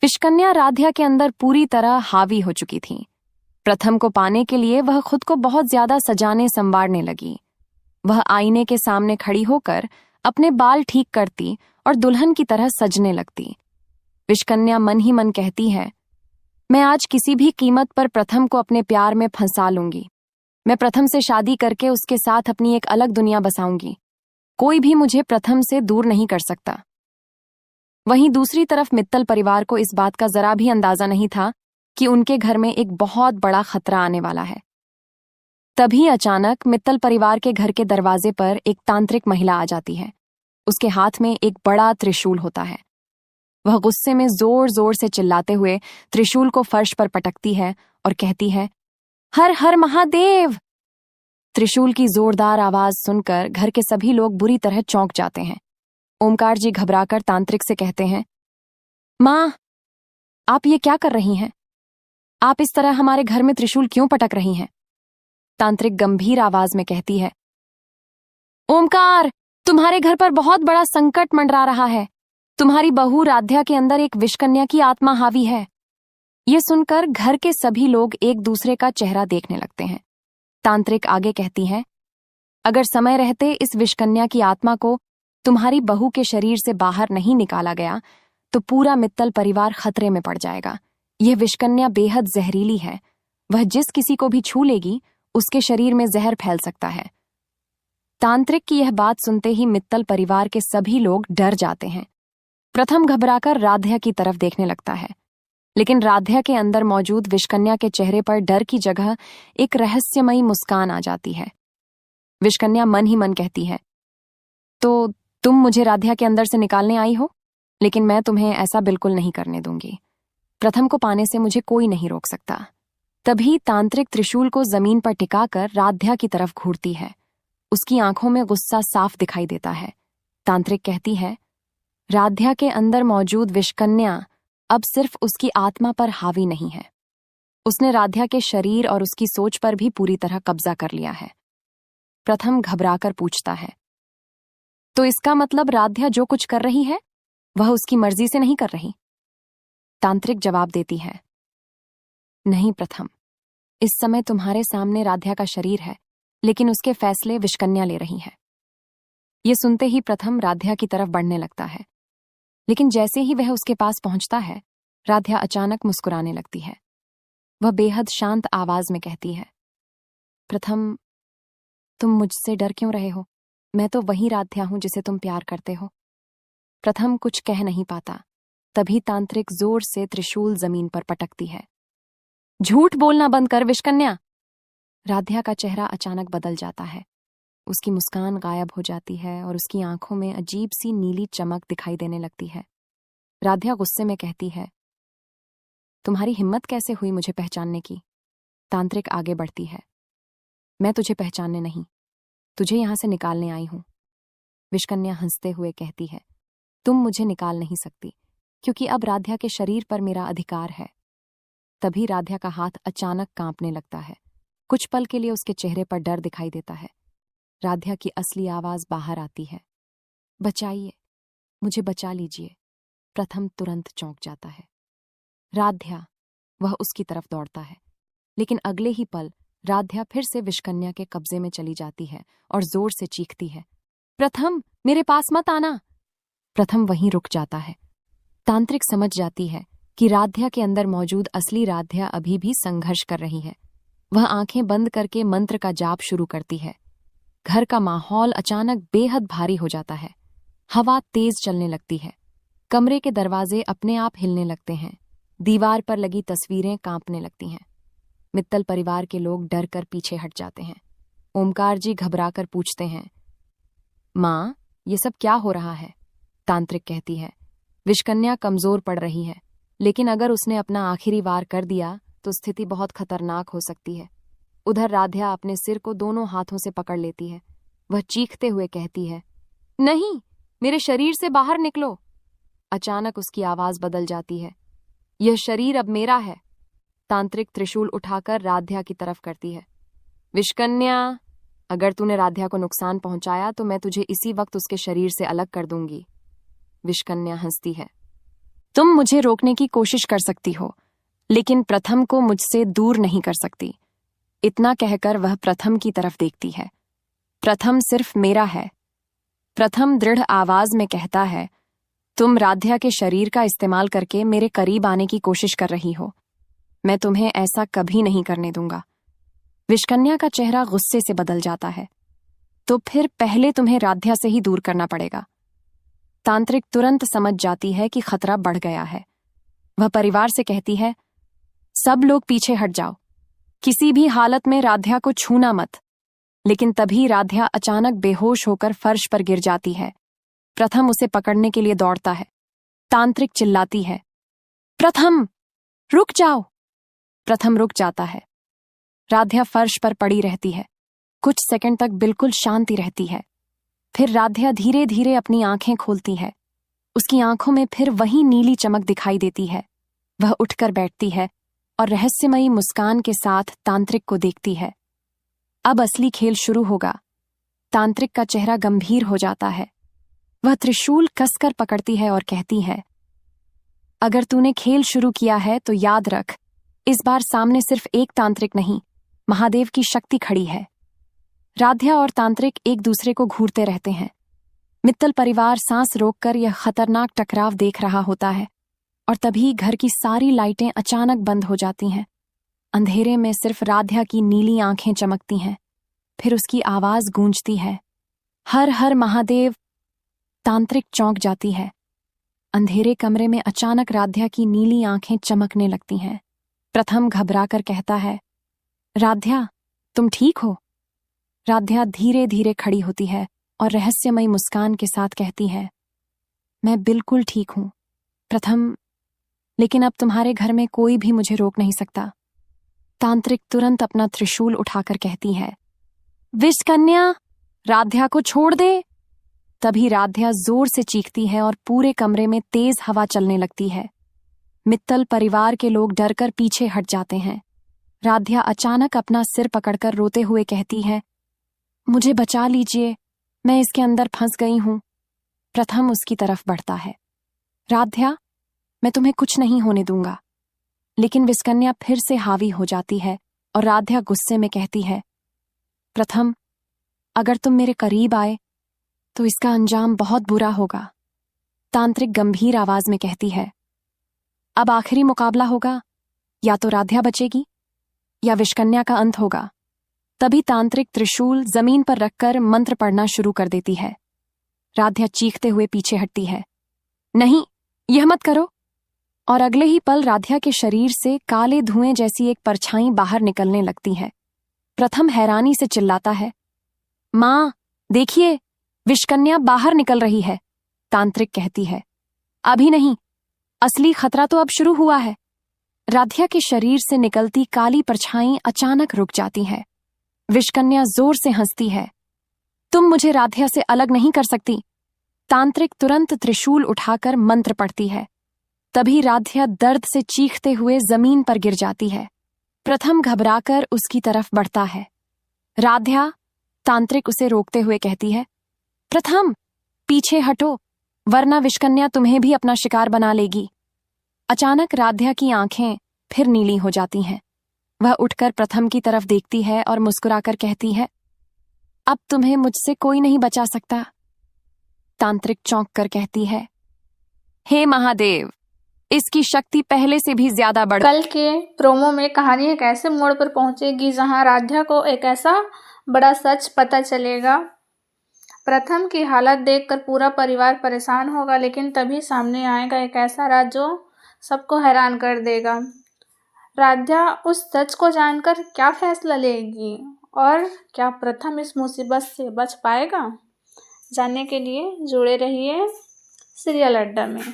विषकन्या राध्या के अंदर पूरी तरह हावी हो चुकी थी। प्रथम को पाने के लिए वह खुद को बहुत ज्यादा सजाने संवारने लगी। वह आईने के सामने खड़ी होकर अपने बाल ठीक करती और दुल्हन की तरह सजने लगती। विषकन्या मन ही मन कहती है, मैं आज किसी भी कीमत पर प्रथम को अपने प्यार में फंसा लूंगी। मैं प्रथम से शादी करके उसके साथ अपनी एक अलग दुनिया बसाऊंगी। कोई भी मुझे प्रथम से दूर नहीं कर सकता। वहीं दूसरी तरफ मित्तल परिवार को इस बात का जरा भी अंदाजा नहीं था कि उनके घर में एक बहुत बड़ा खतरा आने वाला है। तभी अचानक मित्तल परिवार के घर के दरवाजे पर एक तांत्रिक महिला आ जाती है। उसके हाथ में एक बड़ा त्रिशूल होता है। वह गुस्से में जोर जोर से चिल्लाते हुए त्रिशूल को फर्श पर पटकती है और कहती है, हर हर महादेव। त्रिशूल की जोरदार आवाज सुनकर घर के सभी लोग बुरी तरह चौंक जाते हैं। ओमकार जी घबराकर तांत्रिक से कहते हैं, मां, आप ये क्या कर रही हैं? आप इस तरह हमारे घर में त्रिशूल क्यों पटक रही हैं? तांत्रिक गंभीर आवाज में कहती है, ओमकार, तुम्हारे घर पर बहुत बड़ा संकट मंडरा रहा है। तुम्हारी बहू राध्या के अंदर एक विषकन्या की आत्मा हावी है। ये सुनकर घर के सभी लोग एक दूसरे का चेहरा देखने लगते हैं। तांत्रिक आगे कहती है, अगर समय रहते इस विषकन्या की आत्मा को तुम्हारी बहू के शरीर से बाहर नहीं निकाला गया तो पूरा मित्तल परिवार खतरे में पड़ जाएगा। यह विषकन्या बेहद जहरीली है। वह जिस किसी को भी छू लेगी उसके शरीर में जहर फैल सकता है। तांत्रिक की यह बात सुनते ही मित्तल परिवार के सभी लोग डर जाते हैं। प्रथम घबराकर राध्या की तरफ देखने लगता है, लेकिन राध्या के अंदर मौजूद विषकन्या के चेहरे पर डर की जगह एक रहस्यमयी मुस्कान आ जाती है। विषकन्या मन ही मन कहती है, तो तुम मुझे राध्या के अंदर से निकालने आई हो, लेकिन मैं तुम्हें ऐसा बिल्कुल नहीं करने दूंगी। प्रथम को पाने से मुझे कोई नहीं रोक सकता। तभी तांत्रिक त्रिशूल को जमीन पर टिकाकर राध्या की तरफ घूरती है। उसकी आंखों में गुस्सा साफ दिखाई देता है। तांत्रिक कहती है, राध्या के अंदर मौजूद विषकन्या अब सिर्फ उसकी आत्मा पर हावी नहीं है, उसने राध्या के शरीर और उसकी सोच पर भी पूरी तरह कब्जा कर लिया है। प्रथम घबराकर पूछता है, तो इसका मतलब राध्या जो कुछ कर रही है वह उसकी मर्जी से नहीं कर रही? तांत्रिक जवाब देती है, नहीं प्रथम, इस समय तुम्हारे सामने राध्या का शरीर है, लेकिन उसके फैसले विषकन्या ले रही है। ये सुनते ही प्रथम राध्या की तरफ बढ़ने लगता है, लेकिन जैसे ही वह उसके पास पहुंचता है, राध्या अचानक मुस्कुराने लगती है। वह बेहद शांत आवाज में कहती है, प्रथम, तुम मुझसे डर क्यों रहे हो? मैं तो वही राध्या हूं जिसे तुम प्यार करते हो। प्रथम कुछ कह नहीं पाता। तभी तांत्रिक जोर से त्रिशूल जमीन पर पटकती है। झूठ बोलना बंद कर विषकन्या। राध्या का चेहरा अचानक बदल जाता है। उसकी मुस्कान गायब हो जाती है और उसकी आंखों में अजीब सी नीली चमक दिखाई देने लगती है। राध्या गुस्से में कहती है, तुम्हारी हिम्मत कैसे हुई मुझे पहचानने की? तांत्रिक आगे बढ़ती है, मैं तुझे पहचानने नहीं, तुझे यहां से निकालने आई हूं। विषकन्या हंसते हुए कहती है, तुम मुझे निकाल नहीं सकती, क्योंकि अब राध्या के शरीर पर मेरा अधिकार है। तभी राध्या का हाथ अचानक कांपने लगता है। कुछ पल के लिए उसके चेहरे पर डर दिखाई देता है। राध्या की असली आवाज बाहर आती है, बचाइए, मुझे बचा लीजिए। प्रथम तुरंत चौंक जाता है। राध्या, वह उसकी तरफ दौड़ता है, लेकिन अगले ही पल राध्या फिर से विषकन्या के कब्जे में चली जाती है और जोर से चीखती है, प्रथम, मेरे पास मत आना। प्रथम वहीं रुक जाता है। तांत्रिक समझ जाती है कि राध्या के अंदर मौजूद असली राध्या अभी भी संघर्ष कर रही है। वह आंखें बंद करके मंत्र का जाप शुरू करती है। घर का माहौल अचानक बेहद भारी हो जाता है। हवा तेज चलने लगती है। कमरे के दरवाजे अपने आप हिलने लगते हैं। दीवार पर लगी तस्वीरें कांपने लगती हैं। मित्तल परिवार के लोग डर कर पीछे हट जाते हैं। ओमकार जी घबराकर पूछते हैं, मां, ये सब क्या हो रहा है? तांत्रिक कहती है, विषकन्या कमजोर पड़ रही है, लेकिन अगर उसने अपना आखिरी वार कर दिया तो स्थिति बहुत खतरनाक हो सकती है। उधर राध्या अपने सिर को दोनों हाथों से पकड़ लेती है। वह चीखते हुए कहती है, नहीं, मेरे शरीर से बाहर निकलो। अचानक उसकी आवाज बदल जाती है, यह शरीर अब मेरा है। तांत्रिक त्रिशूल उठाकर राध्या की तरफ करती है, विषकन्या, अगर तूने राध्या को नुकसान पहुंचाया तो मैं तुझे इसी वक्त उसके शरीर से अलग कर दूंगी। विषकन्या हंसती है, तुम मुझे रोकने की कोशिश कर सकती हो, लेकिन प्रथम को मुझसे दूर नहीं कर सकती। इतना कहकर वह प्रथम की तरफ देखती है। प्रथम सिर्फ मेरा है। प्रथम दृढ़ आवाज में कहता है, तुम राध्या के शरीर का इस्तेमाल करके मेरे करीब आने की कोशिश कर रही हो। मैं तुम्हें ऐसा कभी नहीं करने दूंगा। विषकन्या का चेहरा गुस्से से बदल जाता है। तो फिर पहले तुम्हें राध्या से ही दूर करना पड़ेगा। तांत्रिक तुरंत समझ जाती है कि खतरा बढ़ गया है। वह परिवार से कहती है, सब लोग पीछे हट जाओ, किसी भी हालत में राध्या को छूना मत। लेकिन तभी राध्या अचानक बेहोश होकर फर्श पर गिर जाती है। प्रथम उसे पकड़ने के लिए दौड़ता है। तांत्रिक चिल्लाती है, प्रथम रुक जाओ। प्रथम रुक जाता है। राध्या फर्श पर पड़ी रहती है। कुछ सेकंड तक बिल्कुल शांति रहती है। फिर राध्या धीरे धीरे अपनी आंखें खोलती है। उसकी आंखों में फिर वही नीली चमक दिखाई देती है। वह उठकर बैठती है और रहस्यमयी मुस्कान के साथ तांत्रिक को देखती है। अब असली खेल शुरू होगा। तांत्रिक का चेहरा गंभीर हो जाता है। वह त्रिशूल कसकर पकड़ती है और कहती है, अगर तूने खेल शुरू किया है तो याद रख, इस बार सामने सिर्फ एक तांत्रिक नहीं, महादेव की शक्ति खड़ी है। राध्या और तांत्रिक एक दूसरे को घूरते रहते हैं। मित्तल परिवार सांस रोककर यह खतरनाक टकराव देख रहा होता है और तभी घर की सारी लाइटें अचानक बंद हो जाती हैं। अंधेरे में सिर्फ राध्या की नीली आंखें चमकती हैं। फिर उसकी आवाज गूंजती है, हर हर महादेव। तांत्रिक चौंक जाती है। अंधेरे कमरे में अचानक राध्या की नीली आंखें चमकने लगती हैं। प्रथम घबराकर कहता है, राध्या तुम ठीक हो? राध्या धीरे धीरे खड़ी होती है और रहस्यमयी मुस्कान के साथ कहती है, मैं बिल्कुल ठीक हूं प्रथम, लेकिन अब तुम्हारे घर में कोई भी मुझे रोक नहीं सकता। तांत्रिक तुरंत अपना त्रिशूल उठाकर कहती है, विषकन्या राध्या को छोड़ दे। तभी राध्या जोर से चीखती है और पूरे कमरे में तेज हवा चलने लगती है। मित्तल परिवार के लोग डरकर पीछे हट जाते हैं। राध्या अचानक अपना सिर पकड़कर रोते हुए कहती है, मुझे बचा लीजिए, मैं इसके अंदर फंस गई हूं। प्रथम उसकी तरफ बढ़ता है। राध्या, मैं तुम्हें कुछ नहीं होने दूंगा। लेकिन विषकन्या फिर से हावी हो जाती है और राध्या गुस्से में कहती है, प्रथम अगर तुम मेरे करीब आए तो इसका अंजाम बहुत बुरा होगा। तांत्रिक गंभीर आवाज में कहती है, अब आखिरी मुकाबला होगा, या तो राध्या बचेगी या विषकन्या का अंत होगा। तभी तांत्रिक त्रिशूल जमीन पर रखकर मंत्र पढ़ना शुरू कर देती है। राध्या चीखते हुए पीछे हटती है, नहीं, यह मत करो। और अगले ही पल राध्या के शरीर से काले धुएं जैसी एक परछाई बाहर निकलने लगती है। प्रथम हैरानी से चिल्लाता है, मां देखिए, विषकन्या बाहर निकल रही है। तांत्रिक कहती है, अभी नहीं, असली खतरा तो अब शुरू हुआ है। राध्या के शरीर से निकलती काली परछाई अचानक रुक जाती है। विषकन्या जोर से हंसती है, तुम मुझे राध्या से अलग नहीं कर सकती। तांत्रिक तुरंत त्रिशूल उठाकर मंत्र पढ़ती है। तभी राध्या दर्द से चीखते हुए जमीन पर गिर जाती है। प्रथम घबराकर उसकी तरफ बढ़ता है। राध्या, तांत्रिक उसे रोकते हुए कहती है, प्रथम पीछे हटो, वरना विषकन्या तुम्हें भी अपना शिकार बना लेगी। अचानक राध्या की आंखें फिर नीली हो जाती हैं। वह उठकर प्रथम की तरफ देखती है और मुस्कुराकर कहती है, अब तुम्हें मुझसे कोई नहीं बचा सकता। तांत्रिक चौंक कर कहती है, हे महादेव, इसकी शक्ति पहले से भी ज्यादा बढ़। कल के प्रोमो में कहानी एक ऐसे मोड़ पर पहुंचेगी जहां राध्या को एक ऐसा बड़ा सच पता चलेगा। प्रथम की हालत देखकर पूरा परिवार परेशान होगा, लेकिन तभी सामने आएगा एक ऐसा राज जो सबको हैरान कर देगा। राध्या उस सच को जानकर क्या फैसला लेगी और क्या प्रथम इस मुसीबत से बच पाएगा? जानने के लिए जुड़े रहिए सीरियल अड्डा में।